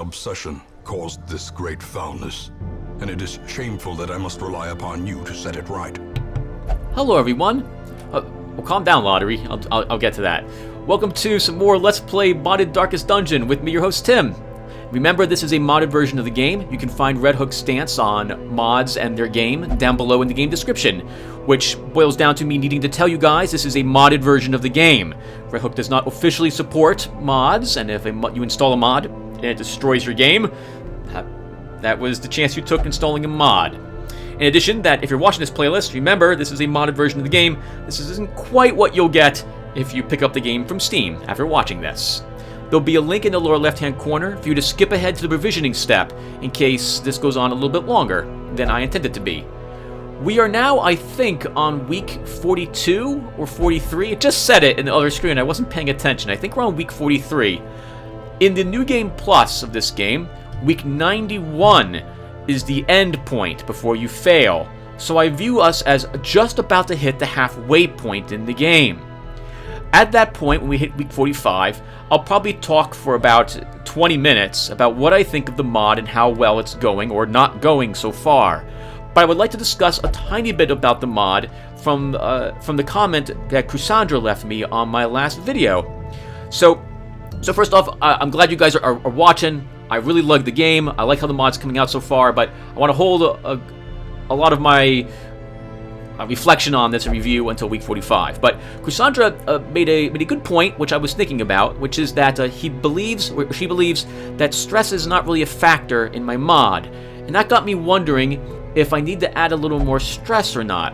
obsession caused this great foulness, and it is shameful that I must rely upon you to set it right. Hello everyone. Well, calm down, Lotaeri. I'll get to that. Welcome to some more Let's Play Modded Darkest Dungeon with me, your host Tim. Remember, this is a modded version of the game. You can find Red Hook's stance on mods and their game down below in the game description, which boils down to me needing to tell you guys this is a modded version of the game. Red Hook does not officially support mods, and if you install a mod and it destroys your game, that was the chance you took installing a mod. In addition, that if you're watching this playlist, remember this is a modded version of the game. This isn't quite what you'll get if you pick up the game from Steam after watching this. There'll be a link in the lower left-hand corner for you to skip ahead to the revisioning step in case this goes on a little bit longer than I intended to be. We are now, I think, on week 42 or 43. It just said it in the other screen. I wasn't paying attention. I think we're on week 43. In the New Game Plus of this game, week 91 is the end point before you fail. So I view us as just about to hit the halfway point in the game. At that point, when we hit week 45, I'll probably talk for about 20 minutes about what I think of the mod and how well it's going or not going so far. But I would like to discuss a tiny bit about the mod from the comment that Cassandra left me on my last video. So first off, I'm glad you guys are watching. I really love the game. I like how the mod's coming out so far, but I want to hold a lot of my reflection on this and review until week 45. But Cassandra made a good point, which I was thinking about, which is that she believes that stress is not really a factor in my mod, and that got me wondering if I need to add a little more stress or not.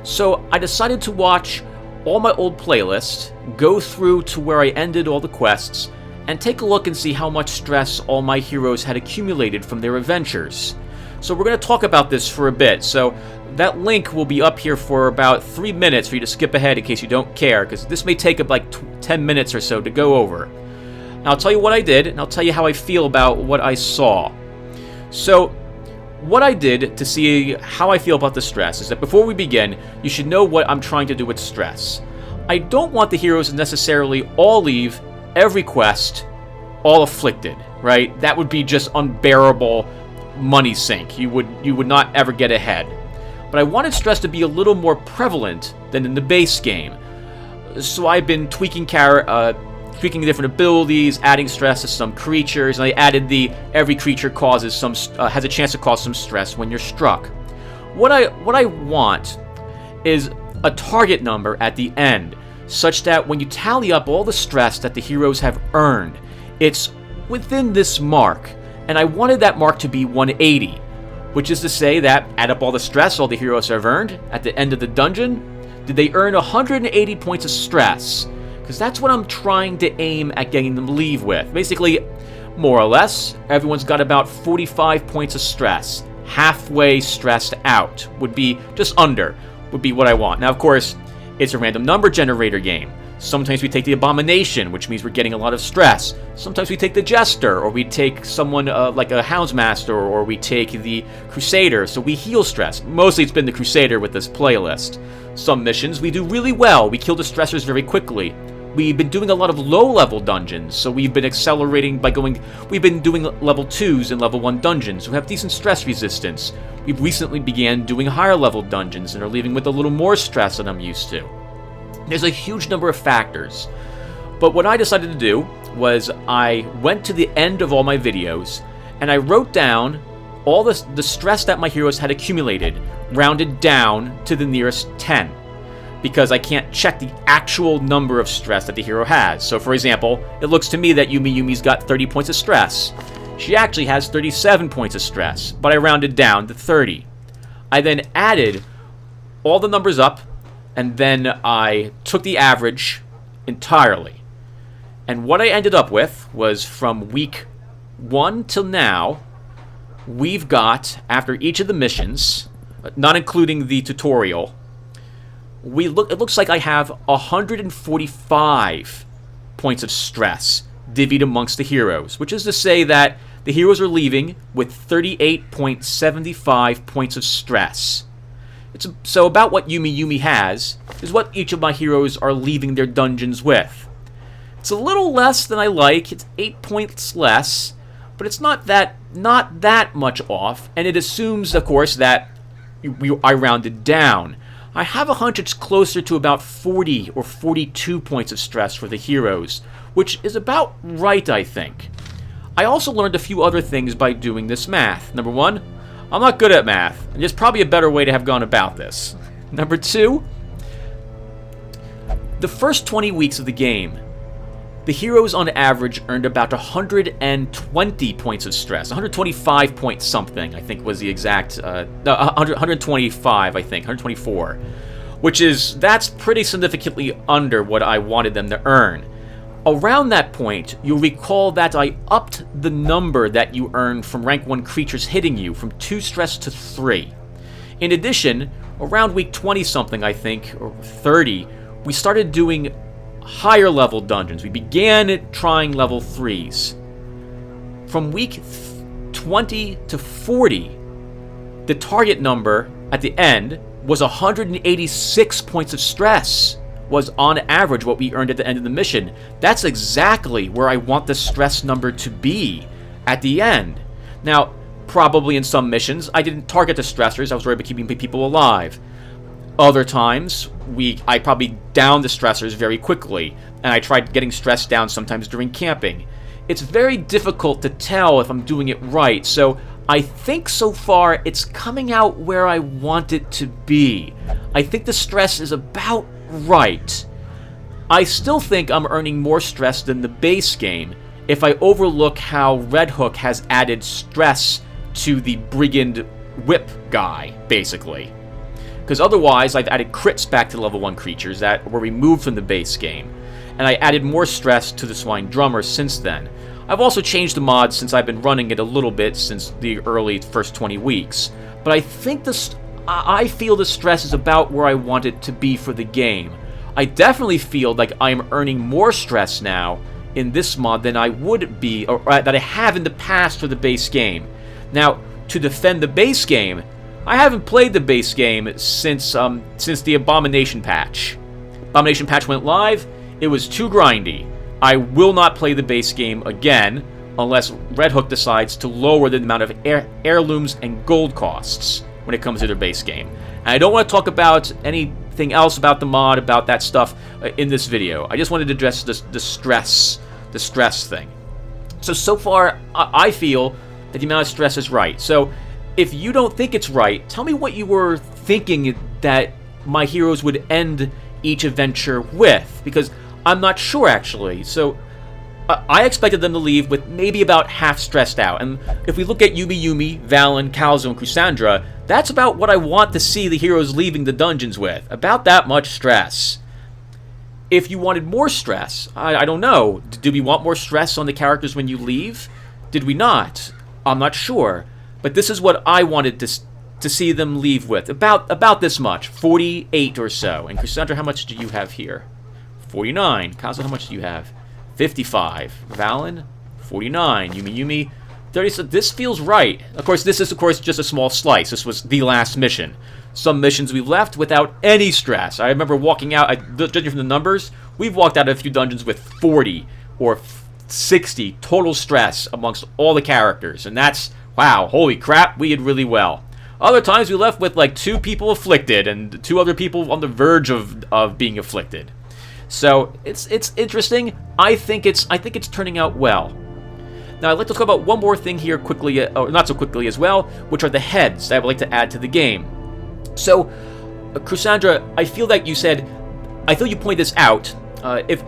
So I decided to watch all my old playlists, go through to where I ended all the quests, and take a look and see how much stress all my heroes had accumulated from their adventures. So we're going to talk about this for a bit, so that link will be up here for about 3 minutes for you to skip ahead in case you don't care, because this may take up like 10 minutes or so to go over. Now I'll tell you what I did, and I'll tell you how I feel about what I saw. So, what I did to see how I feel about the stress is that before we begin, you should know what I'm trying to do with stress. I don't want the heroes to necessarily all leave every quest all afflicted, right? That would be just unbearable money sink. You would not ever get ahead. But I wanted stress to be a little more prevalent than in the base game. So I've been tweaking different abilities, adding stress to some creatures, and I added every creature has a chance to cause some stress when you're struck. What I want is a target number at the end, such that when you tally up all the stress that the heroes have earned, it's within this mark. And I wanted that mark to be 180, which is to say that add up all the stress all the heroes have earned at the end of the dungeon. Did they earn 180 points of stress? Because that's what I'm trying to aim at getting them to leave with. Basically, more or less, everyone's got about 45 points of stress. Halfway stressed out would be just under, would be what I want. Now, of course, it's a random number generator game. Sometimes we take the Abomination, which means we're getting a lot of stress. Sometimes we take the Jester, or we take someone like a Houndsmaster, or we take the Crusader, so we heal stress. Mostly it's been the Crusader with this playlist. Some missions we do really well. We kill the stressors very quickly. We've been doing a lot of low-level dungeons, so we've been accelerating we've been doing level 2s and level 1 dungeons who have decent stress resistance. We've recently began doing higher-level dungeons and are leaving with a little more stress than I'm used to. There's a huge number of factors, but what I decided to do was I went to the end of all my videos and I wrote down all the stress that my heroes had accumulated, rounded down to the nearest 10, because I can't check the actual number of stress that the hero has. So for example, it looks to me that Yumi's got 30 points of stress. She actually has 37 points of stress, but I rounded down to 30. I then added all the numbers up, and then I took the average entirely. And what I ended up with was from week 1 till now, we've got, after each of the missions, not including the tutorial, it looks like I have 145 points of stress divvied amongst the heroes, which is to say that the heroes are leaving with 38.75 points of stress. So about what Yumi has is what each of my heroes are leaving their dungeons with. It's a little less than I like. It's 8 points less, but it's not that much off, and it assumes, of course, that I rounded down. I have a hunch it's closer to about 40 or 42 points of stress for the heroes, which is about right, I think. I also learned a few other things by doing this math. Number one, I'm not good at math, and there's probably a better way to have gone about this. Number two, the first 20 weeks of the game, the heroes on average earned about 120 points of stress. 125 point something, I think was the exact, 125, I think, 124. That's pretty significantly under what I wanted them to earn. Around that point, you'll recall that I upped the number that you earn from rank 1 creatures hitting you from 2 stress to 3. In addition, around week 20 something, I think, or 30, we started doing higher level dungeons. We began trying level 3s. From week 20 to 40, the target number at the end was 186 points of stress, was on average what we earned at the end of the mission. That's exactly where I want the stress number to be at the end. Now, probably in some missions, I didn't target the stressors. I was worried about keeping people alive. Other times, I probably downed the stressors very quickly, and I tried getting stress down sometimes during camping. It's very difficult to tell if I'm doing it right, so I think so far it's coming out where I want it to be. I think the stress is about right. I still think I'm earning more stress than the base game if I overlook how Red Hook has added stress to the Brigand Whip guy, basically. Because otherwise, I've added crits back to level 1 creatures that were removed from the base game, and I added more stress to the Swine Drummer since then. I've also changed the mod since I've been running it a little bit since the early first 20 weeks, but I feel the stress is about where I want it to be for the game. I definitely feel like I am earning more stress now in this mod than I would be, or that I have in the past for the base game. Now, to defend the base game, I haven't played the base game since the Abomination patch. Abomination patch went live, it was too grindy. I will not play the base game again unless Red Hook decides to lower the amount of heirlooms and gold costs when it comes to their base game. And I don't want to talk about anything else about the mod, about that stuff in this video. I just wanted to address the stress thing. So far, I feel that the amount of stress is right. So if you don't think it's right, tell me what you were thinking that my heroes would end each adventure with, because I'm not sure actually. So I expected them to leave with maybe about half stressed out. And if we look at Yumi, Valen, Calzo, and Crusandra, that's about what I want to see the heroes leaving the dungeons with. About that much stress. If you wanted more stress, I don't know. Did we want more stress on the characters when you leave? Did we not? I'm not sure. But this is what I wanted to see them leave with. About this much. 48 or so. And Crusandra, how much do you have here? 49. Calzo, how much do you have? 55. Valen, 49. Yumi, 30. So this feels right. Of course, this is just a small slice. This was the last mission. Some missions we've left without any stress. I remember walking out, judging from the numbers, we've walked out of a few dungeons with 40 or 60 total stress amongst all the characters. And that's, wow, holy crap, we did really well. Other times we left with like 2 people afflicted and 2 other people on the verge of being afflicted. So it's interesting. I think it's turning out well. Now I'd like to talk about one more thing here quickly, or not so quickly as well, which are the heads that I would like to add to the game. So, Crusandra, I feel you pointed this out,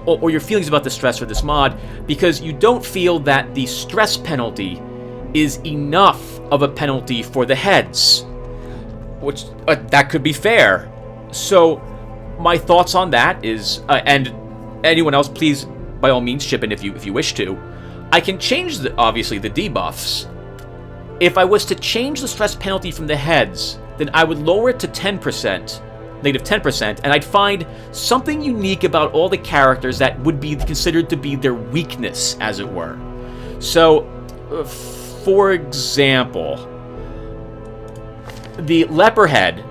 or your feelings about the stress for this mod, because you don't feel that the stress penalty is enough of a penalty for the heads, which that could be fair. So my thoughts on that is, and anyone else, please by all means chip in if you wish to. I can change obviously the debuffs. If I was to change the stress penalty from the heads, then I would lower it to 10%, negative 10%, and I'd find something unique about all the characters that would be considered to be their weakness, as it were. So, for example, the leper head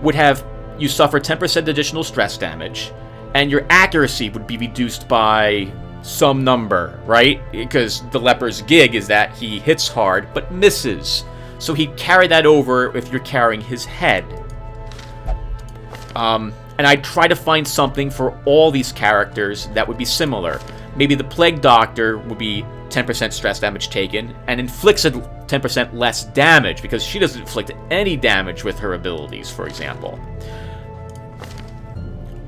would have you suffer 10% additional stress damage, and your accuracy would be reduced by some number, right? Because the leper's gig is that he hits hard but misses. So he'd carry that over if you're carrying his head. And I'd try to find something for all these characters that would be similar. Maybe the Plague Doctor would be 10% stress damage taken and inflicts 10% less damage because she doesn't inflict any damage with her abilities, for example.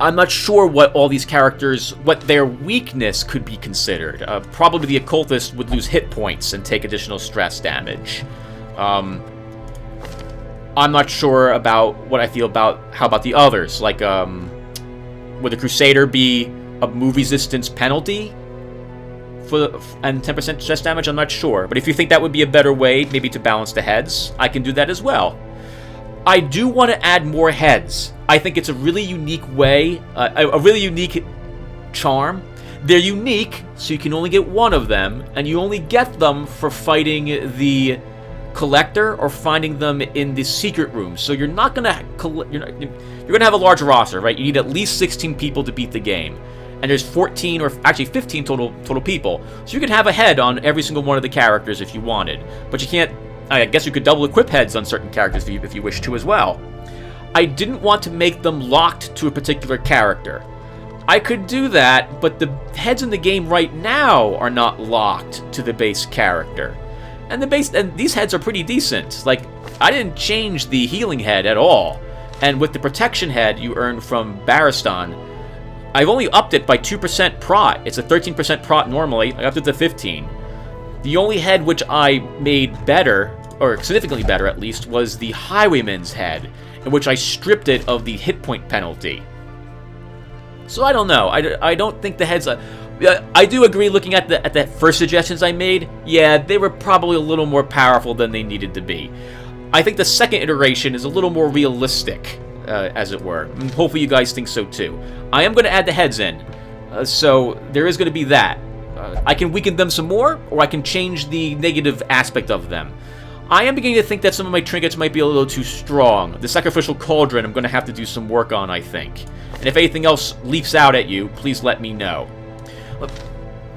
I'm not sure what all these characters, what their weakness could be considered. Probably the Occultist would lose hit points and take additional stress damage. I'm not sure about what I feel about, how about the others? Like, would the Crusader be a move resistance penalty and 10% stress damage? I'm not sure. But if you think that would be a better way, maybe to balance the heads, I can do that as well. I do want to add more heads. I think it's a really unique way, a really unique charm. They're unique, so you can only get one of them, and you only get them for fighting the Collector or finding them in the secret room. So you're not gonna you're gonna have a large roster, right? You need at least 16 people to beat the game, and there's 14 or actually 15 total people. So you could have a head on every single one of the characters if you wanted, but you can't. I guess you could double equip heads on certain characters if you wish to as well. I didn't want to make them locked to a particular character. I could do that, but the heads in the game right now are not locked to the base character. And these heads are pretty decent. Like, I didn't change the healing head at all. And with the protection head you earn from Barristan, I've only upped it by 2% prot. It's a 13% prot normally. I upped it to 15. The only head which I made better, or significantly better at least, was the Highwayman's head, in which I stripped it of the hit point penalty. So I don't know. I don't think the heads... I do agree, looking at the first suggestions I made, yeah, they were probably a little more powerful than they needed to be. I think the second iteration is a little more realistic, as it were. And hopefully you guys think so too. I am going to add the heads in, so there is going to be that. I can weaken them some more, or I can change the negative aspect of them. I am beginning to think that some of my trinkets might be a little too strong. The Sacrificial Cauldron I'm going to have to do some work on, I think. And if anything else leaps out at you, please let me know.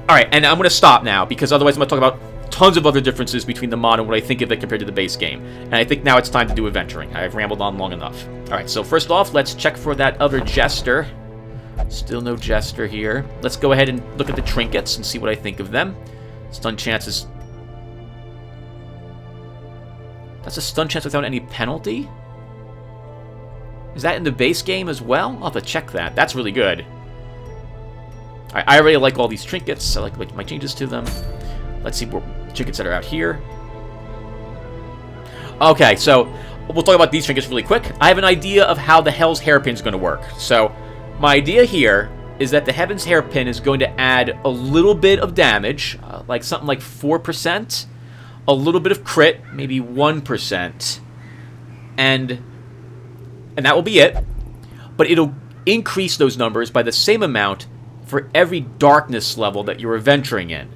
Alright, and I'm going to stop now, because otherwise I'm going to talk about tons of other differences between the mod and what I think of it compared to the base game. And I think now it's time to do adventuring. I've rambled on long enough. Alright, so first off, let's check for that other Jester. Still no Jester here. Let's go ahead and look at the trinkets and see what I think of them. Stun chances. That's a stun chance without any penalty? Is that in the base game as well? I'll have to check that. That's really good. I really like all these trinkets. I like my changes to them. Let's see what trinkets that are out here. Okay, so we'll talk about these trinkets really quick. I have an idea of how the Hell's Hairpin is going to work. So my idea here is that the Heaven's Hairpin is going to add a little bit of damage, like something like 4%, a little bit of crit, maybe 1%, and that will be it. But it'll increase those numbers by the same amount for every darkness level that you're adventuring in.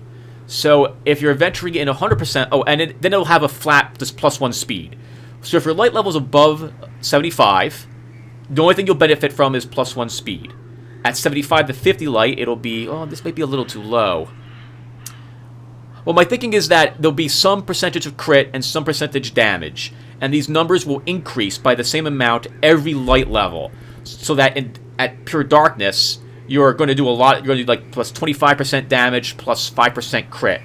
So if you're adventuring in 100%, then it'll have a flat +1 speed. So if your light level is above 75, the only thing you'll benefit from is +1 speed. At 75 to 50 light, it'll be, this might be a little too low. Well, my thinking is that there'll be some percentage of crit and some percentage damage, and these numbers will increase by the same amount every light level, so that at pure darkness, you're going to do a lot. You're going to do like plus 25% damage, plus 5% crit.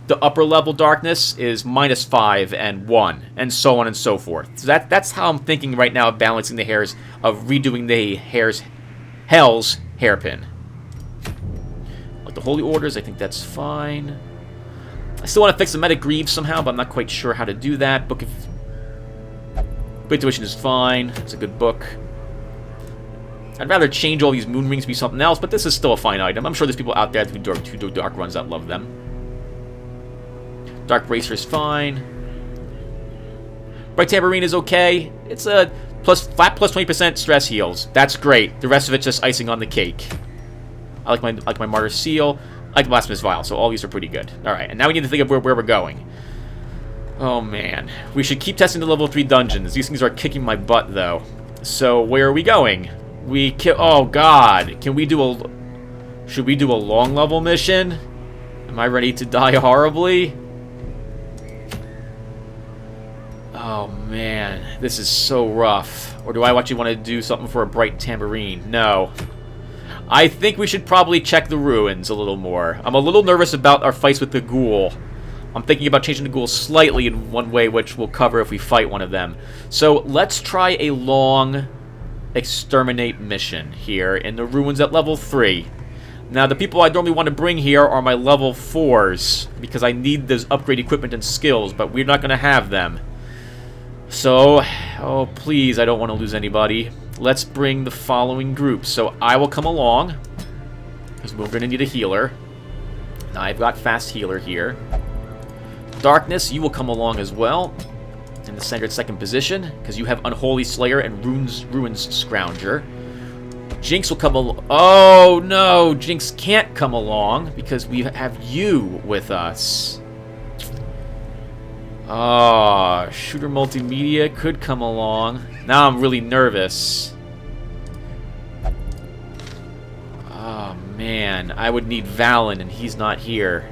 The upper level darkness is -5 and 1, and so on and so forth. So that's how I'm thinking right now of balancing the hairs, of redoing the Hell's Hairpin. Like the Holy Orders, I think that's fine. I still want to fix the Meta Greaves somehow, but I'm not quite sure how to do that. Book of Intuition is fine. It's a good book. I'd rather change all these moon rings to be something else, but this is still a fine item. I'm sure there's people out there who do dark runs that love them. Dark Bracer is fine. Bright Tambourine is okay. It's a flat plus 20% stress heals. That's great. The rest of it's just icing on the cake. I like my Martyr Seal. I like the Blasphemous Vial, so all these are pretty good. Alright, and now we need to think of where we're going. Oh man. We should keep testing the level 3 dungeons. These things are kicking my butt, though. So, where are we going? Oh god. Can we do Should we do a long level mission? Am I ready to die horribly? Oh man, this is so rough. Or do I actually want to do something for a bright tambourine? No. I think we should probably check the ruins a little more. I'm a little nervous about our fights with the ghoul. I'm thinking about changing the ghouls slightly in one way, which we'll cover if we fight one of them. So let's try a long exterminate mission here in the ruins at level 3. Now, the people I normally want to bring here are my level 4s, because I need those upgrade equipment and skills, but we're not going to have them. So, oh please, I don't want to lose anybody. Let's bring the following group. So I will come along, because we're going to need a healer. Now, I've got fast healer here. Darkness, you will come along as well, in the standard second position, because you have Unholy Slayer and Ruins Scrounger. Jinx will come along. Oh no, Jinx can't come along because we have you with us. Oh, Shooter Multimedia could come along. Now I'm really nervous. Oh man, I would need Valen and he's not here.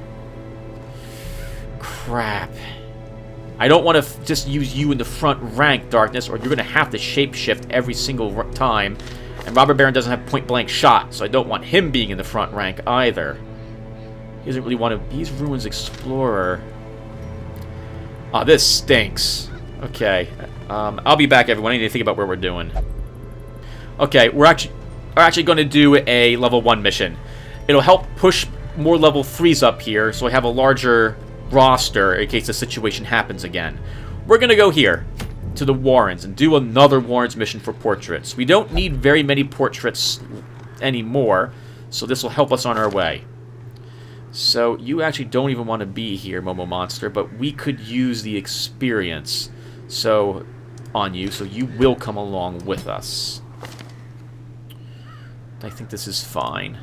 Crap. I don't want to just use you in the front rank, Darkness, or you're going to have to shapeshift every single time. And Robber Baron doesn't have point-blank shot, so I don't want him being in the front rank either. He doesn't really want to... He's Ruins Explorer. Ah, this stinks. Okay. I'll be back, everyone. I need to think about what we're doing. Okay, we're actually going to do a level 1 mission. It'll help push more level 3s up here, so I have a larger roster in case the situation happens again. We're going to go here to the Warrens and do another Warrens mission for portraits. We don't need very many portraits anymore, so this will help us on our way. So you actually don't even want to be here, Momo Monster, but we could use the experience on you, so you will come along with us. I think this is fine.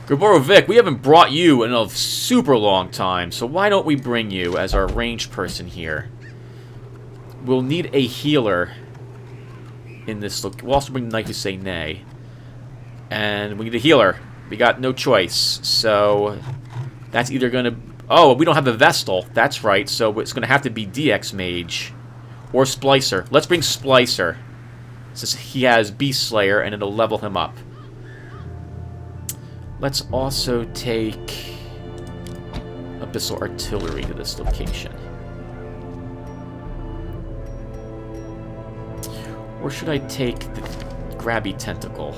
Gaborovic, we haven't brought you in a super long time, so why don't we bring you as our ranged person here? We'll need a healer in this look. We'll also bring the Knight Who Say Nay. And we need a healer. We got no choice, so that's either going to... Oh, we don't have a Vestal. That's right, so it's going to have to be DX Mage or Splicer. Let's bring Splicer, since he has Beast Slayer, and it'll level him up. Let's also take Abyssal Artillery to this location. Or should I take the Grabby Tentacle?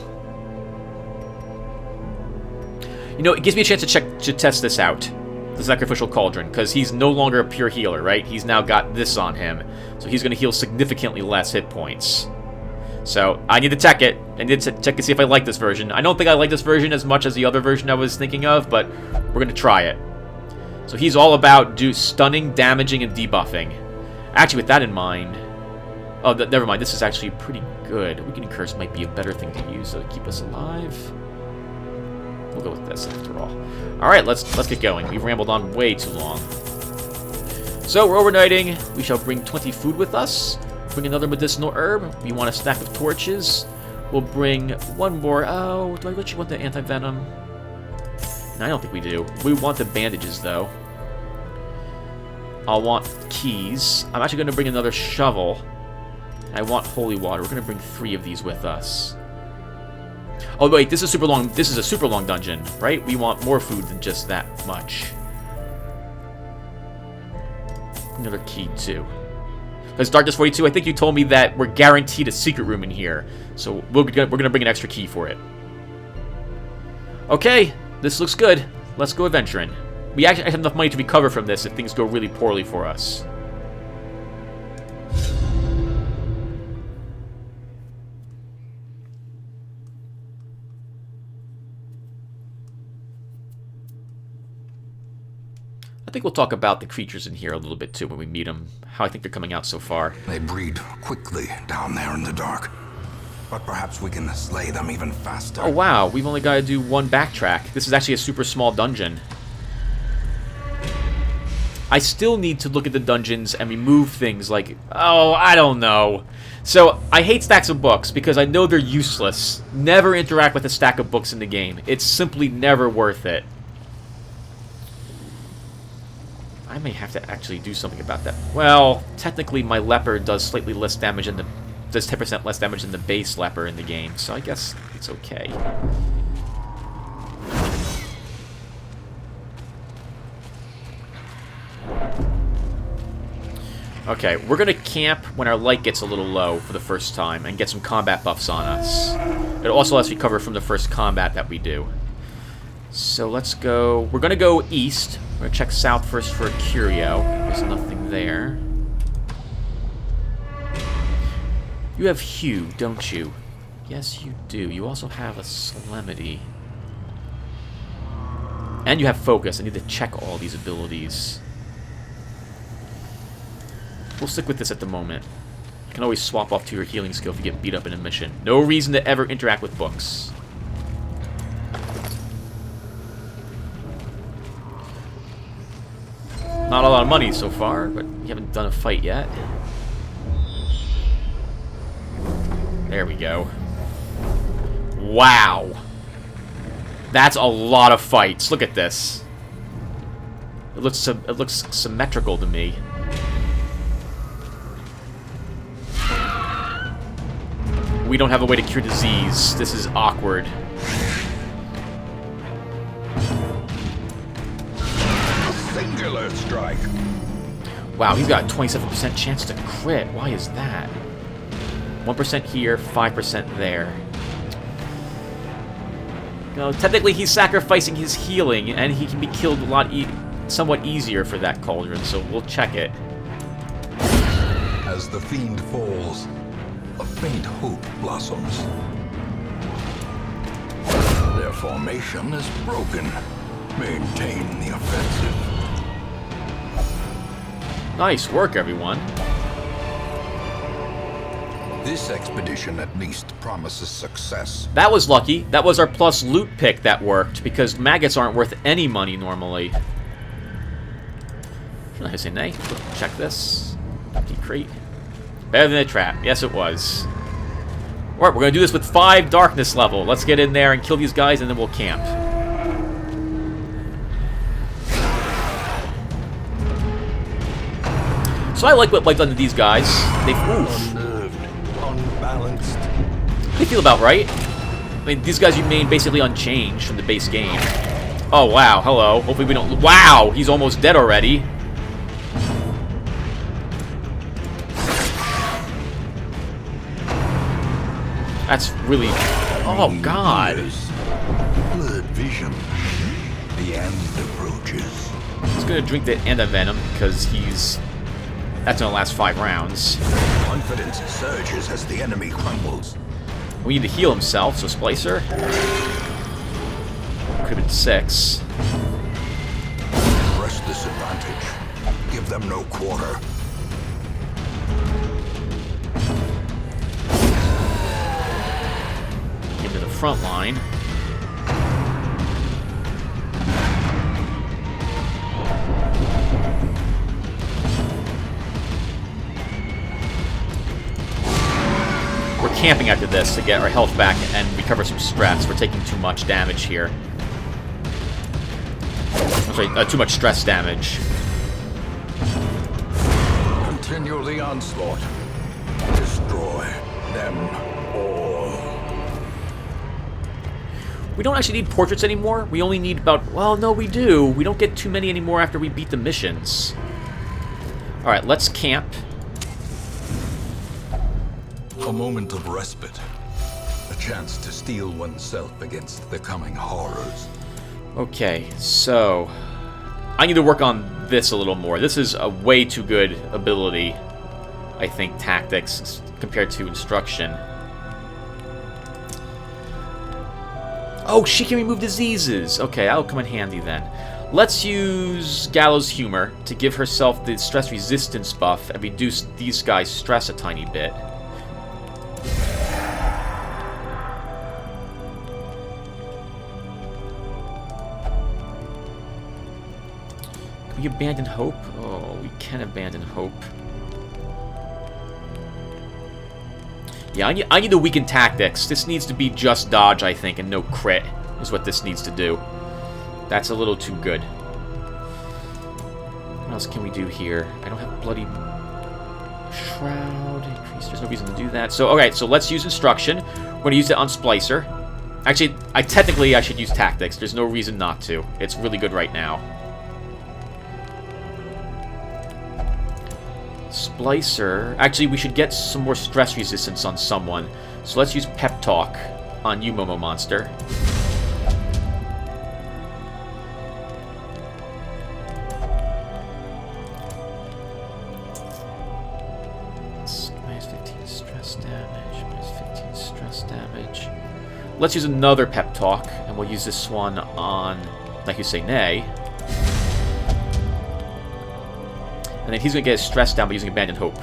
You know, it gives me a chance to test this out. The Sacrificial Cauldron, because he's no longer a pure healer, right? He's now got this on him. So he's going to heal significantly less hit points. So, I need to check it. I need to check to see if I like this version. I don't think I like this version as much as the other version I was thinking of, but we're going to try it. So he's all about stunning, damaging, and debuffing. Actually, with that in mind... Oh, never mind. This is actually pretty good. Weakening Curse might be a better thing to use to keep us alive. We'll go with this after all. Alright, let's get going. We've rambled on way too long. So, we're overnighting. We shall bring 20 food with us. Bring another medicinal herb. We want a stack of torches. We'll bring one more. Oh, do I actually want the anti-venom? No, I don't think we do. We want the bandages, though. I'll want keys. I'm actually going to bring another shovel. I want holy water. We're going to bring 3 of these with us. Oh, wait, this is super long. This is a super long dungeon, right? We want more food than just that much. Another key, too. Because Darkness 42, I think you told me that we're guaranteed a secret room in here. So we're gonna bring an extra key for it. Okay, this looks good. Let's go adventuring. We actually have enough money to recover from this if things go really poorly for us. I think we'll talk about the creatures in here a little bit too when we meet them. How I think they're coming out so far. They breed quickly down there in the dark. But perhaps we can slay them even faster. Oh wow, we've only got to do one backtrack. This is actually a super small dungeon. I still need to look at the dungeons and remove things like, oh, I don't know. So, I hate stacks of books because I know they're useless. Never interact with a stack of books in the game. It's simply never worth it. I may have to actually do something about that. Well, technically my leper does slightly less damage in the... does 10% less damage than the base leper in the game, so I guess it's okay. Okay, we're gonna camp when our light gets a little low for the first time and get some combat buffs on us. It also lets us recover from the first combat that we do. So let's go... we're gonna go east. We're gonna check south first for a curio. There's nothing there. You have Hue, don't you? Yes, you do. You also have a Solemnity. And you have Focus. I need to check all these abilities. We'll stick with this at the moment. You can always swap off to your healing skill if you get beat up in a mission. No reason to ever interact with books. Not a lot of money so far, but we haven't done a fight yet. There we go. Wow. That's a lot of fights. Look at this. It looks symmetrical to me. We don't have a way to cure disease. This is awkward. Singular strike. Wow, he's got a 27% chance to crit. Why is that? 1% here, 5% there. You know, technically he's sacrificing his healing, and he can be killed a lot somewhat easier for that cauldron, so we'll check it. As the fiend falls, a faint hope blossoms. Their formation is broken. Maintain the offensive. Nice work, everyone. This expedition at least promises success. That was lucky. That was our plus loot pick that worked, because maggots aren't worth any money normally. Should I say nay? Check this. Empty crate. Better than a trap. Yes, it was. Alright, we're going to do this with 5 darkness level. Let's get in there and kill these guys, and then we'll camp. So I like what I've done to these guys. Unbalanced. They feel about right. I mean, these guys remain basically unchanged from the base game. Oh, wow. Hello. Hopefully we don't... Wow! He's almost dead already. That's really... Oh, God. Blurred vision. The end approaches. He's gonna drink the antivenom because he's... That's gonna last 5 rounds. Confidence surges as the enemy crumbles. We need to heal himself, so Splicer. Could have been 6. Press this advantage. Give them no quarter. Get to the front line. We're camping after this to get our health back and recover some stress. We're taking too much damage here. I'm sorry, too much stress damage. Continue the onslaught. Destroy them all. We don't actually need portraits anymore. We only need about... Well, no, we do. We don't get too many anymore after we beat the missions. Alright, let's camp. A moment of respite. A chance to steel oneself against the coming horrors. Okay, so... I need to work on this a little more. This is a way too good ability, I think, tactics, compared to instruction. Oh, she can remove diseases! Okay, that'll come in handy then. Let's use Gallows Humor to give herself the stress resistance buff and reduce these guys' stress a tiny bit. We abandon hope? can abandon hope. Yeah, I need to weaken tactics. This needs to be just dodge, I think, and no crit is what this needs to do. That's a little too good. What else can we do here? I don't have bloody shroud. Increase. There's no reason to do that. So, okay, so let's use instruction. We're going to use it on Splicer. Actually, technically I should use tactics. There's no reason not to. It's really good right now. Splicer. Actually, we should get some more stress resistance on someone. So let's use Pep Talk on you, Momo Monster. Minus 15 stress damage. Minus 15 stress damage. Let's use another Pep Talk, and we'll use this one on, like you say, Nay. And then he's going to get his stress down by using Abandon Hope.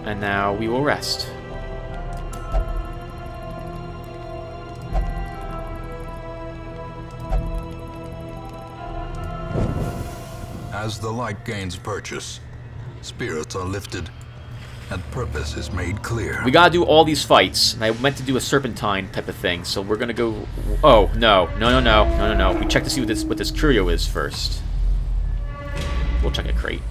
And now we will rest. As the light gains purchase, spirits are lifted, and purpose is made clear. We gotta do all these fights, and I meant to do a serpentine type of thing, so we're gonna go... Oh, no. No. We check to see what this curio is first. We'll check a crate.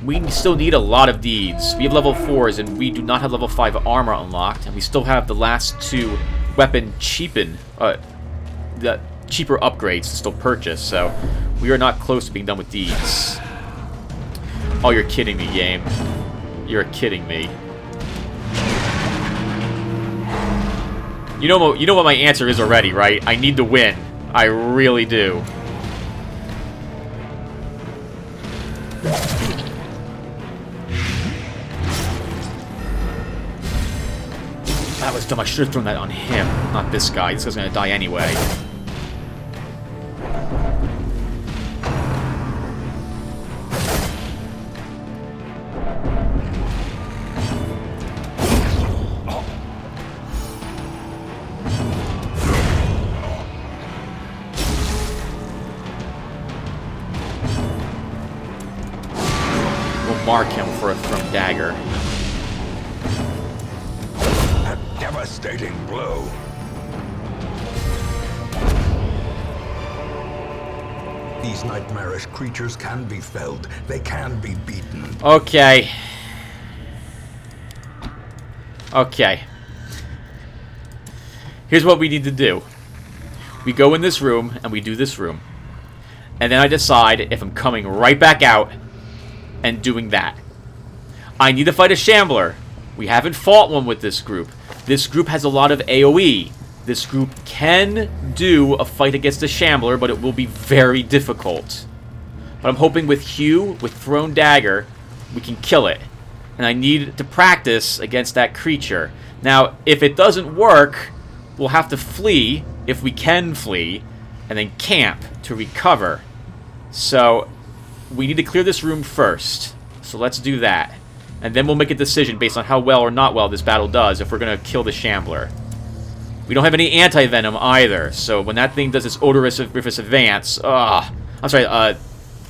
We still need a lot of deeds. We have level 4s, and we do not have level 5 armor unlocked, and we still have the last 2 weapon the cheaper upgrades to still purchase, so we are not close to being done with deeds. Oh, you're kidding me, game. You're kidding me. You know what my answer is already, right? I need to win. I really do. That was dumb. I should have thrown that on him, not this guy. This guy's gonna die anyway. Mark him for a thrown dagger. A devastating blow. These nightmarish creatures can be felled. They can be beaten. Okay. Okay. Here's what we need to do. We go in this room, and we do this room. And then I decide if I'm coming right back out and doing that. I need to fight a Shambler. We haven't fought one with this group. This group has a lot of AoE. This group can do a fight against a Shambler, but it will be very difficult. But I'm hoping with Hugh, with Thrown Dagger, we can kill it. And I need to practice against that creature. Now, if it doesn't work, we'll have to flee, if we can flee, and then camp to recover. So we need to clear this room first. So let's do that. And then we'll make a decision based on how well or not well this battle does if we're going to kill the Shambler. We don't have any anti-venom either, so when that thing does its odoriferous advance... I'm sorry,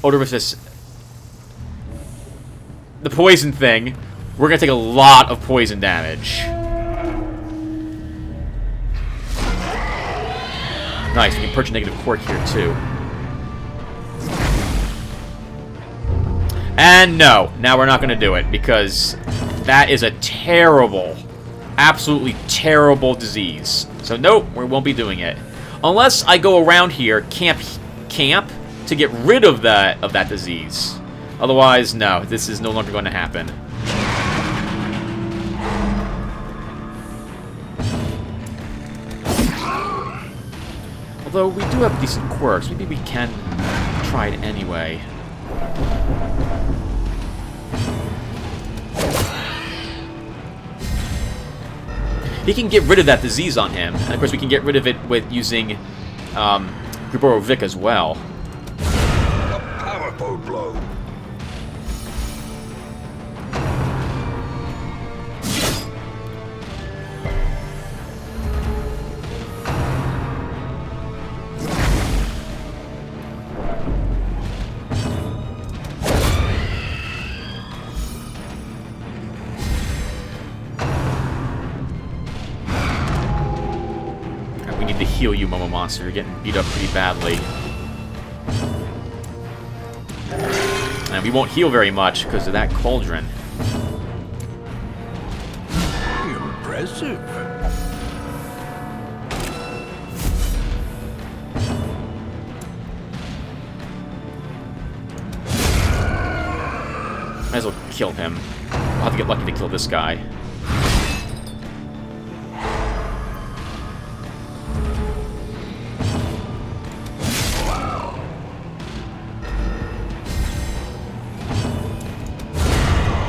odoriferous... The poison thing, we're going to take a lot of poison damage. Nice, we can purge negative quirk here too. And no, now we're not going to do it, because that is a terrible, absolutely terrible disease. So nope, we won't be doing it. Unless I go around here, camp, to get rid of that disease. Otherwise, no, this is no longer going to happen. Although we do have decent quirks, maybe we can try it anyway. He can get rid of that disease on him, and of course we can get rid of it with using Gruboro Vic as well. A powerful blow. need to heal you, Momo Monster. You're getting beat up pretty badly. And we won't heal very much because of that cauldron. Impressive. Might as well kill him. I'll have to get lucky to kill this guy.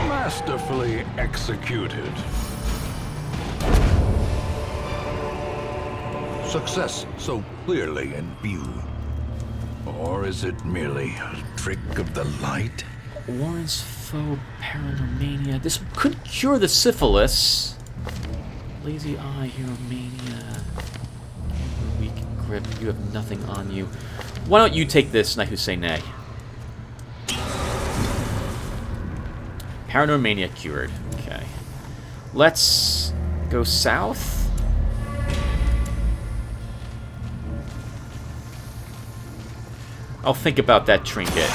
Masterfully executed. Success so clearly in view. Or is it merely a trick of the light? Warren's foe, paranormania. This could cure the syphilis. Lazy eye, hero-mania. Weak grip. You have nothing on you. Why don't you take this, Knight Who Say Nay? Paranormania cured. Okay. Let's go south. I'll think about that trinket.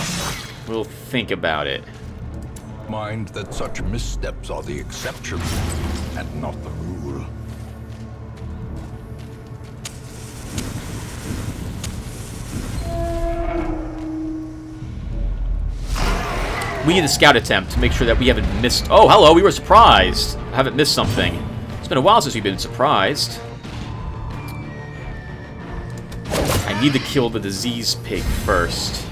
We'll think about it. Mind that such missteps are the exception and not the rule. We need a scout attempt to make sure that we haven't missed... Oh, hello, we were surprised. I haven't missed something. It's been a while since we've been surprised. I need to kill the disease pig first.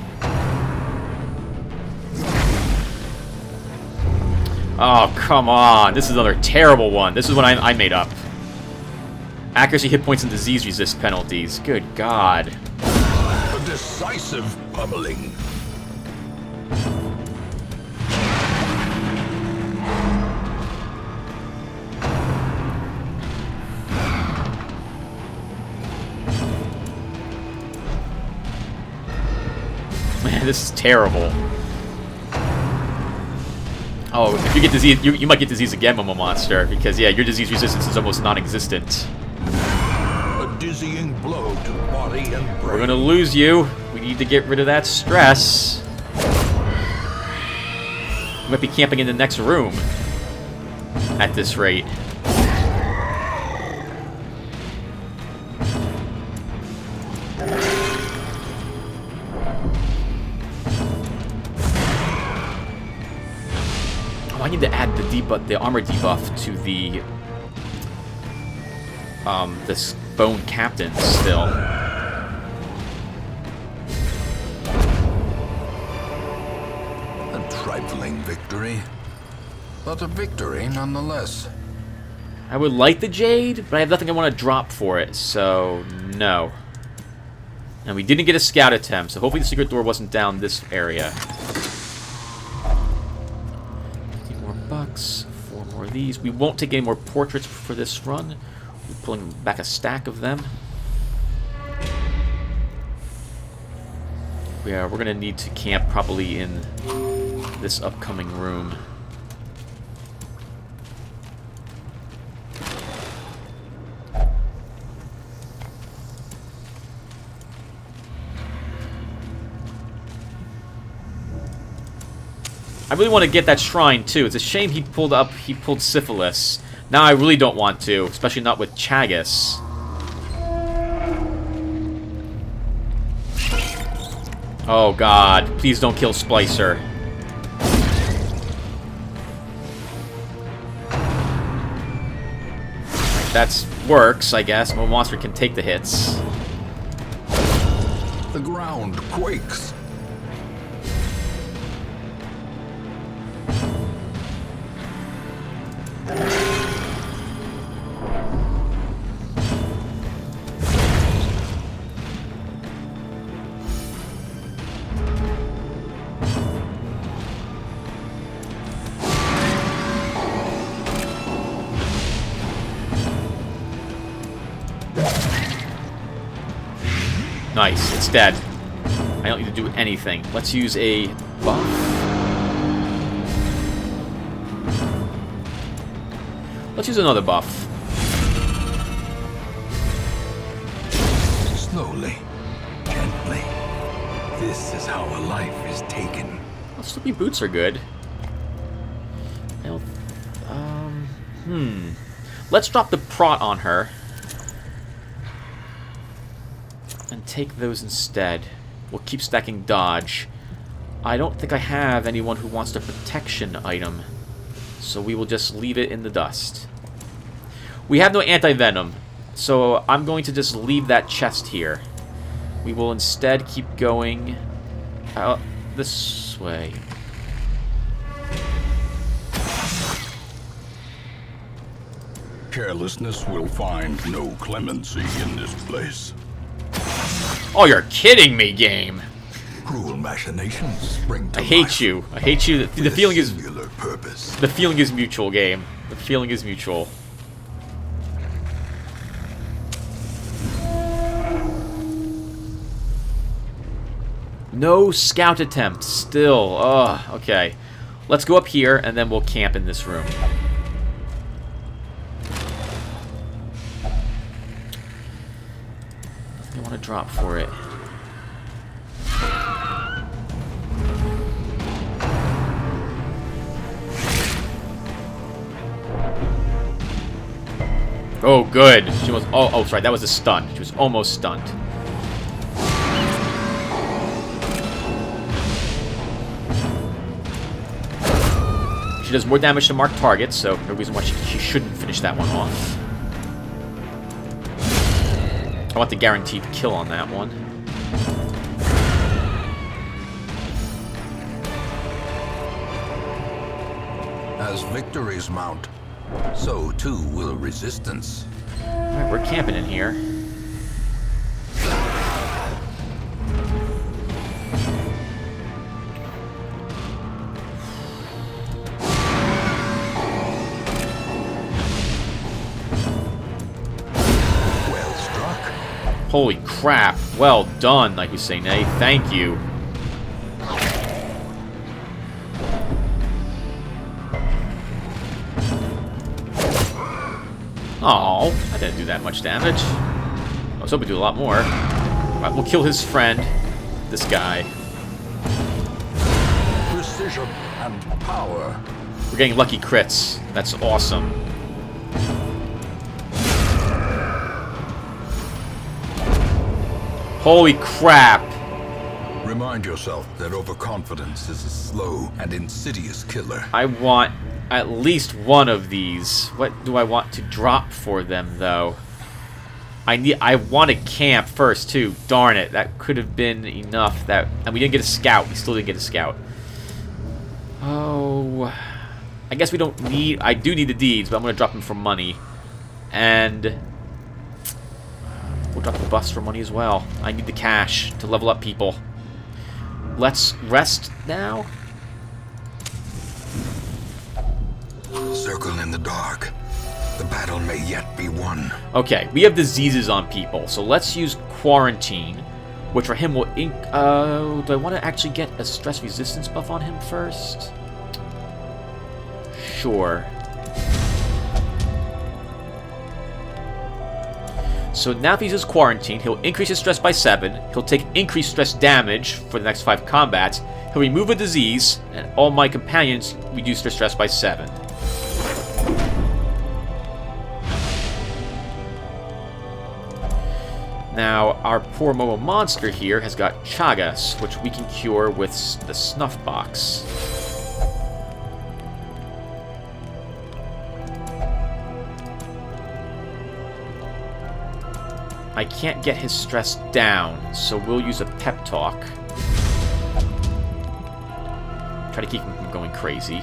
Oh, come on. This is another terrible one. This is one I made up. Accuracy, hit points, and disease resist penalties. Good God. A decisive pummeling. Man, this is terrible. Oh, if you get disease, you might get disease again, Momo Monster, because, yeah, your disease resistance is almost non-existent. A dizzying blow to body and brain. We're gonna lose you. We need to get rid of that stress. We might be camping in the next room at this rate. I need to add the debuff, the armor debuff to the this bone captain still. A trifling victory, but a victory nonetheless. I would like the jade, but I have nothing I want to drop for it, so no. And we didn't get a scout attempt, so hopefully the secret door wasn't down this area. Bucks, 4 more of these. We won't take any more portraits for this run. We're pulling back a stack of them. Yeah, we're gonna need to camp probably in this upcoming room. I really want to get that shrine too. It's a shame he pulled syphilis. Now I really don't want to, especially not with Chagus. Oh God, please don't kill Splicer. That works, I guess. My monster can take the hits. The ground quakes. Nice, it's dead. I don't need to do anything. Let's use a buff. Let's use another buff. Slowly, gently. This is how a life is taken. Well, Slippy boots are good. I don't, Let's drop the prot on her. And take those instead. We'll keep stacking dodge. I don't think I have anyone who wants the protection item. So we will just leave it in the dust. We have no anti-venom. So I'm going to just leave that chest here. We will instead keep going out this way. Carelessness will find no clemency in this place. Oh, you're kidding me, game. Cruel machinations spring to I hate life you. I hate you. The with a feeling is singular purpose. the feeling is mutual, game. The feeling is mutual. No scout attempt. Still. Ugh. Okay. Let's go up here and then we'll camp in this room. I want to drop for it. Oh, good. She was. Oh, sorry. That was a stun. She was almost stunned. She does more damage to marked targets, so no reason why she shouldn't finish that one off. I want the guaranteed kill on that one. As victories mount, so too will resistance. Alright, we're camping in here. Well struck. Holy crap. Well done, like we say, Nay. Thank you. Oh, I didn't do that much damage. I was hoping to do a lot more. Alright, we'll kill his friend. This guy. Precision and power. We're getting lucky crits. That's awesome. Holy crap. Remind yourself that overconfidence is a slow and insidious killer. I want at least one of these. What do I want to drop for them, though? I want to camp first, too. Darn it. That could have been enough. And we didn't get a scout. We still didn't get a scout. Oh. I guess we don't need... I do need the deeds, but I'm going to drop them for money. And... we'll drop the buffs for money as well. I need the cash to level up people. Let's rest now. Circle in the dark. The battle may yet be won. Okay, we have diseases on people, so let's use quarantine, which for him will do I want to actually get a stress resistance buff on him first? Sure. So now if he uses quarantine, he'll increase his stress by 7, he'll take increased stress damage for the next 5 combats, he'll remove a disease, and all my companions reduce their stress by 7. Now, our poor Momo monster here has got Chagas, which we can cure with the snuff box. I can't get his stress down, so we'll use a pep talk. Try to keep him from going crazy.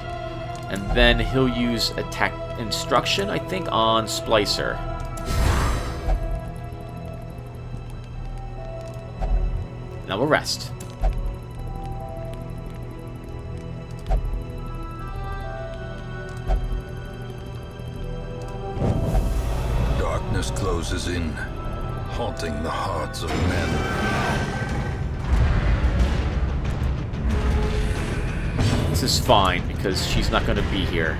And then he'll use attack instruction, I think, on Splicer. Now we'll rest. Darkness closes in, haunting the hearts of men. This is fine, because she's not going to be here.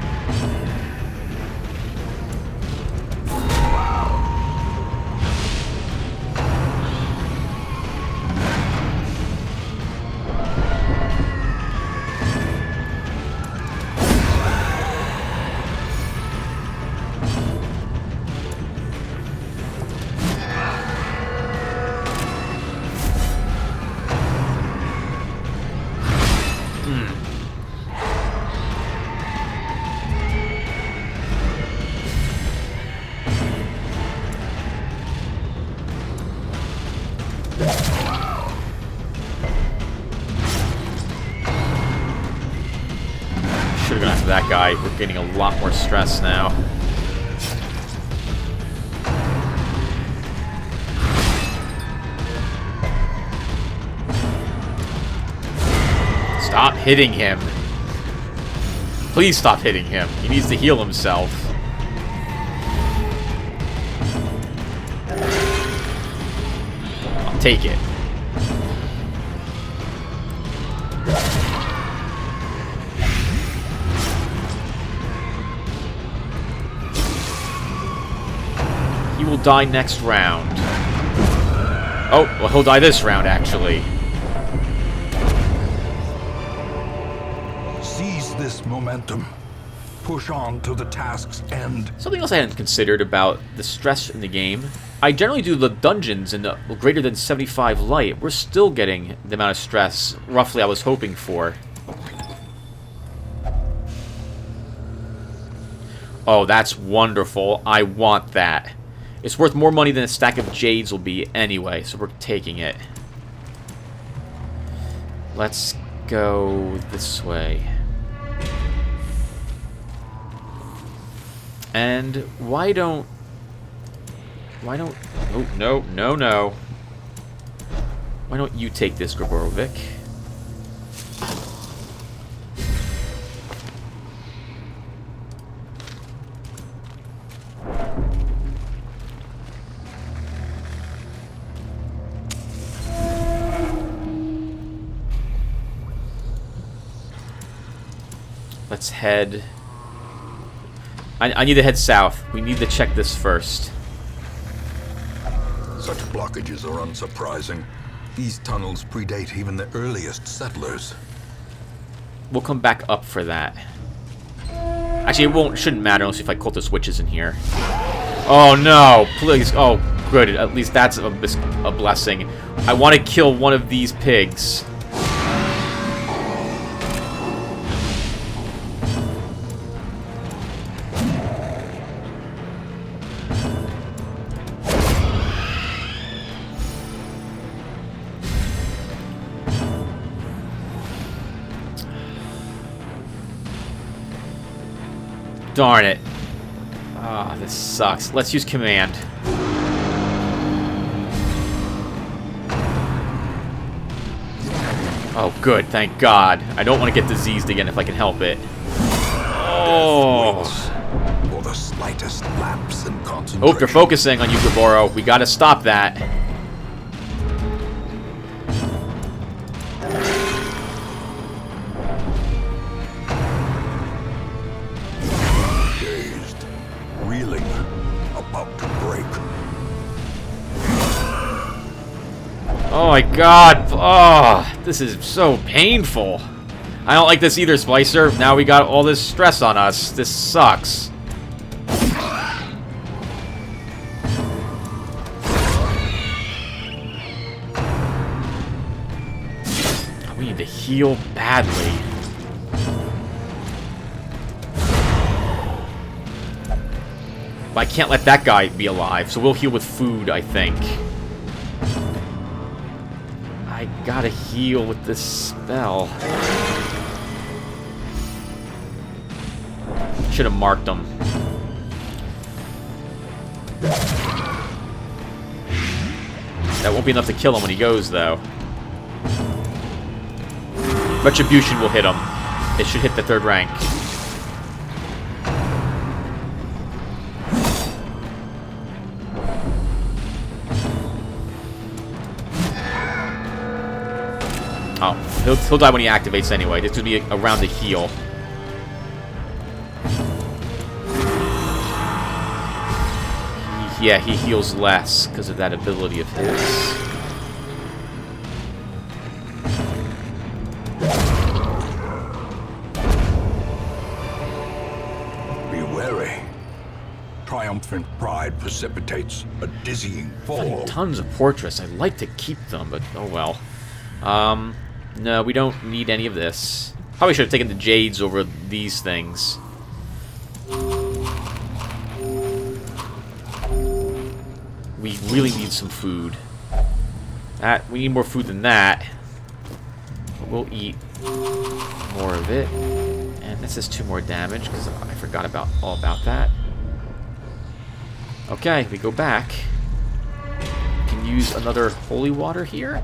that guy. We're getting a lot more stress now. Stop hitting him. Please stop hitting him. He needs to heal himself. I'll take it. He will die next round. Oh, well, he'll die this round, actually. Seize this momentum. Push on to the task's end. Something else I hadn't considered about the stress in the game. I generally do the dungeons in the greater than 75 light. We're still getting the amount of stress, roughly, I was hoping for. Oh, that's wonderful. I want that. It's worth more money than a stack of jades will be anyway, so we're taking it. Let's go this way. And why don't... Oh, no. Why don't you take this, Graborovic? Let's head... I need to head south. We need to check this first. Such blockages are unsurprising. These tunnels predate even the earliest settlers. We'll come back up for that. Actually, shouldn't matter unless we fight cultist witches in here. Oh no, please. Oh, good. At least that's a blessing. I want to kill one of these pigs. Darn it. Ah, this sucks. Let's use command. Oh, good. Thank God. I don't want to get diseased again if I can help it. Oh. For the slightest lapse in concentration. Hope they're focusing on you, Gaboro. We gotta stop that. Oh my God! Oh, this is so painful. I don't like this either, Splicer. Now we got all this stress on us. This sucks. We need to heal badly. But I can't let that guy be alive, so we'll heal with food, I think. I gotta heal with this spell. Should have marked him. That won't be enough to kill him when he goes, though. Retribution will hit him. It should hit the 3rd rank. Oh, he'll die when he activates anyway. This would be a round to heal. Yeah, he heals less because of that ability of his. Be wary. Triumphant pride precipitates a dizzying fall. Tons of portraits. I'd like to keep them, but oh well. No, we don't need any of this. Probably should have taken the jades over these things. We really need some food. We need more food than that. But we'll eat more of it. And And this is 2 more damage, because I forgot all about that. Okay, we go back. We can use another holy water here.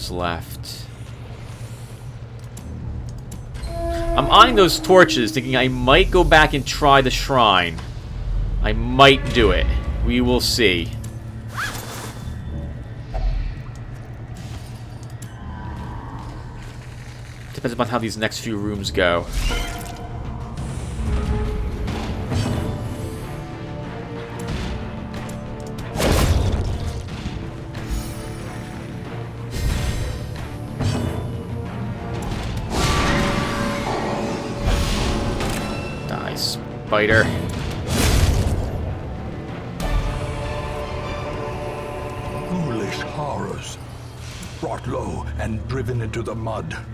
Left. I'm eyeing those torches, thinking I might go back and try the shrine. I might do it. We will see. Depends upon how these next few rooms go. Spider. Ghoulish horrors, brought low and driven into the mud. How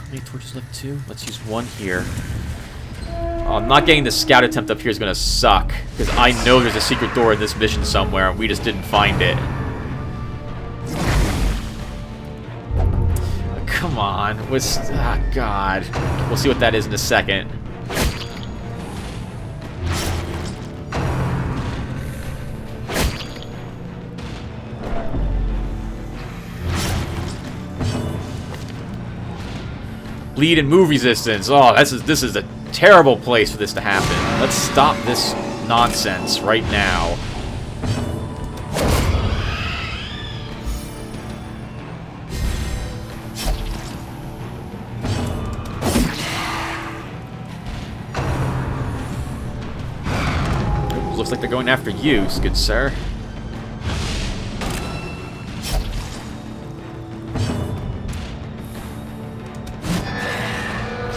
many torches left? 2? Let's use 1 here. Oh, not getting the scout attempt up here is gonna suck, because I know there's a secret door in this mission somewhere, and we just didn't find it. Come on. Ah, God. We'll see what that is in a second. Bleed and move resistance. Oh, this is a terrible place for this to happen. Let's stop this nonsense right now. Looks like they're going after you, good sir.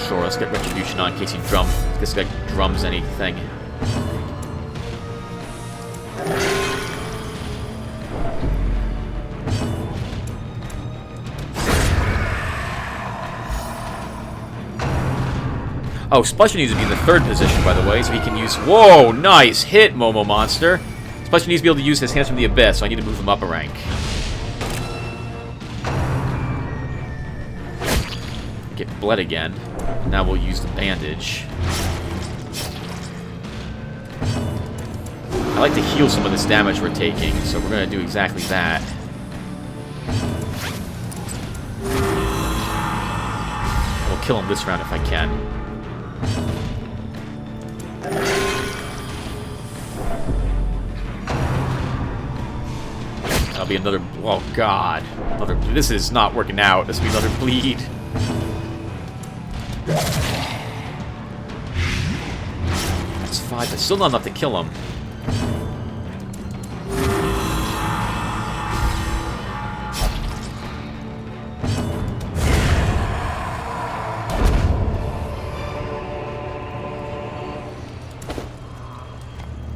Sure, let's get retribution on in case this guy drums anything. Oh, Splasher needs to be in the 3rd position, by the way, so he can use... Whoa, nice hit, Momo Monster. Splasher needs to be able to use his Hands from the Abyss, so I need to move him up a rank. Get bled again. Now we'll use the bandage. I like to heal some of this damage we're taking, so we're going to do exactly that. We'll kill him this round if I can. That'll be another... Oh, God. This is not working out. This will be another bleed. That's 5, but still not enough to kill him.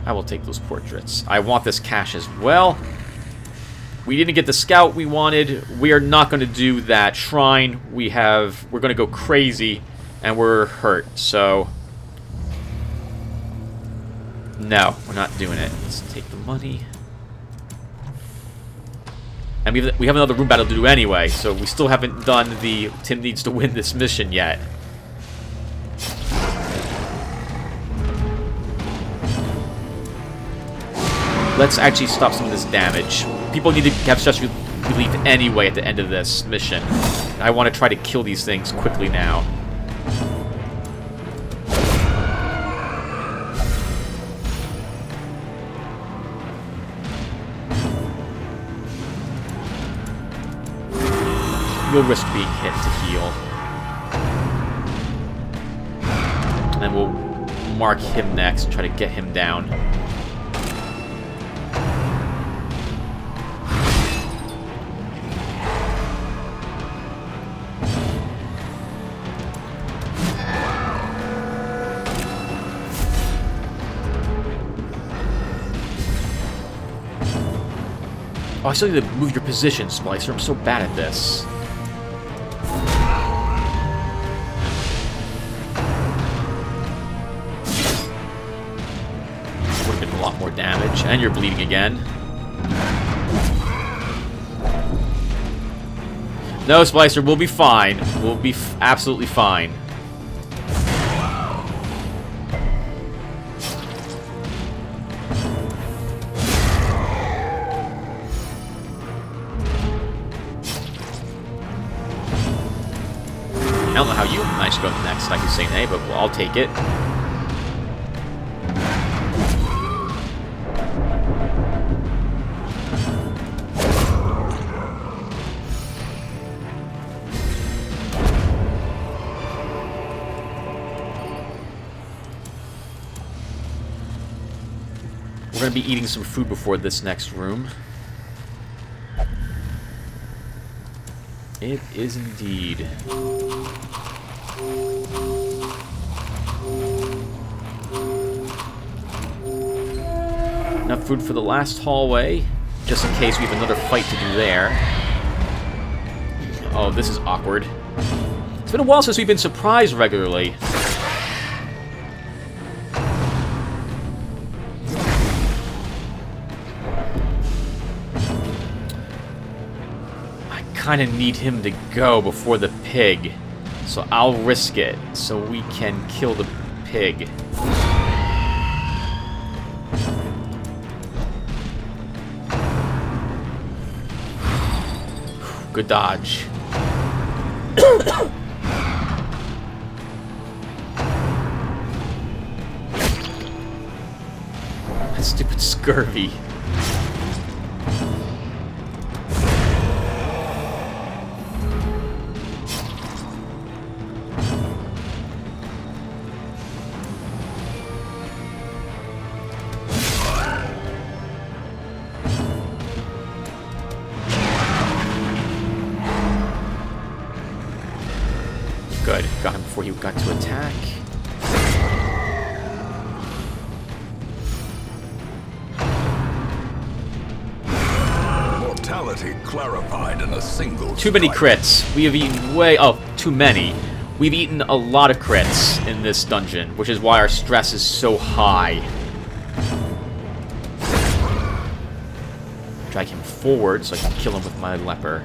I will take those portraits. I want this cash as well. We didn't get the scout we wanted. We are not going to do that shrine. We're going to go crazy, and we're hurt. So, no, we're not doing it. Let's take the money. And we have another room battle to do anyway, so we still haven't done the Tim needs to win this mission yet. Let's actually stop some of this damage. People need to have stress relief anyway at the end of this mission. I want to try to kill these things quickly now. We'll risk being hit to heal. And then we'll mark him next and try to get him down. Oh, I still need to move your position, Splicer. I'm so bad at this. Would have been a lot more damage. And you're bleeding again. No, Splicer, we'll be fine. We'll be absolutely fine. I don't know how you managed to go next, like you say, nay, but I'll take it. We're going to be eating some food before this next room. It is indeed. Enough food for the last hallway, just in case we have another fight to do there. Oh, this is awkward. It's been a while since we've been surprised regularly. I kind of need him to go before the pig, so I'll risk it so we can kill the pig. Good dodge. That stupid scurvy. Good. Got him before he got to attack. Mortality clarified in a single Too many strike. crits. We have eaten way... Oh, too many. We've eaten a lot of crits in this dungeon, which is why our stress is so high. Drag him forward so I can kill him with my leper.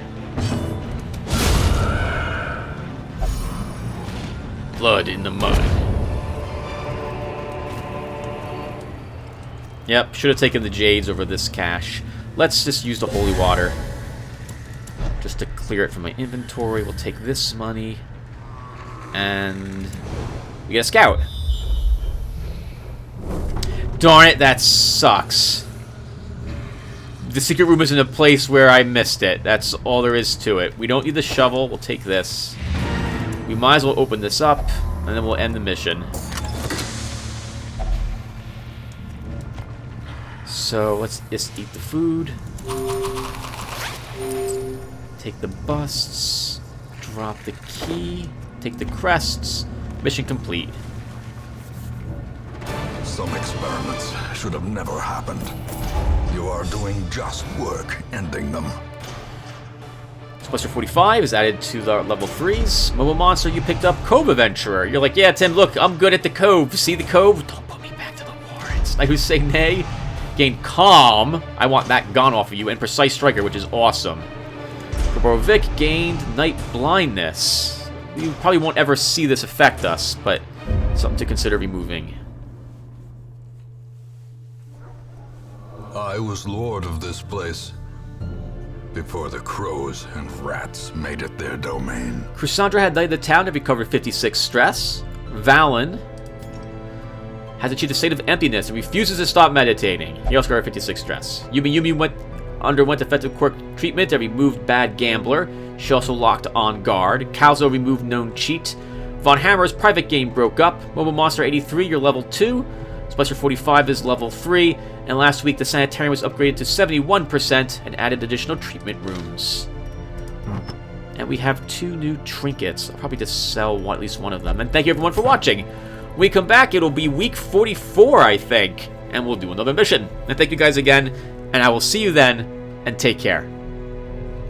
Blood in the mud. Yep, should have taken the jades over this cache. Let's just use the holy water. Just to clear it from my inventory. We'll take this money. And we get a scout. Darn it, that sucks. The secret room is in a place where I missed it. That's all there is to it. We don't need the shovel. We'll take this. We might as well open this up, and then we'll end the mission. So let's just eat the food. Take the busts. Drop the key. Take the crests. Mission complete. Some experiments should have never happened. You are doing just work ending them. Cluster 45 is added to the level 3s. Mobile monster, you picked up Cove Adventurer. You're like, yeah, Tim, look, I'm good at the Cove. See the Cove? Don't put me back to the warrants. I who say nay. Gain Calm. I want that gone off of you. And Precise Striker, which is awesome. Vic gained Night Blindness. You probably won't ever see this affect us, but something to consider removing. I was lord of this place before the crows and rats made it their domain. Chrysandra had led the town to recover 56 stress. Valen has achieved a state of emptiness and refuses to stop meditating. He also got 56 stress. Yumi underwent effective quirk treatment and removed Bad Gambler. She also locked on guard. Calzo removed known cheat. Von Hammer's private game broke up. Mobile Monster 83, you're level 2. Splicer 45 is level 3. And last week, the sanitarium was upgraded to 71% and added additional treatment rooms. And we have 2 new trinkets. I'll probably just sell at least one of them. And thank you everyone for watching. When we come back, it'll be week 44, I think. And we'll do another mission. And thank you guys again. And I will see you then. and take care.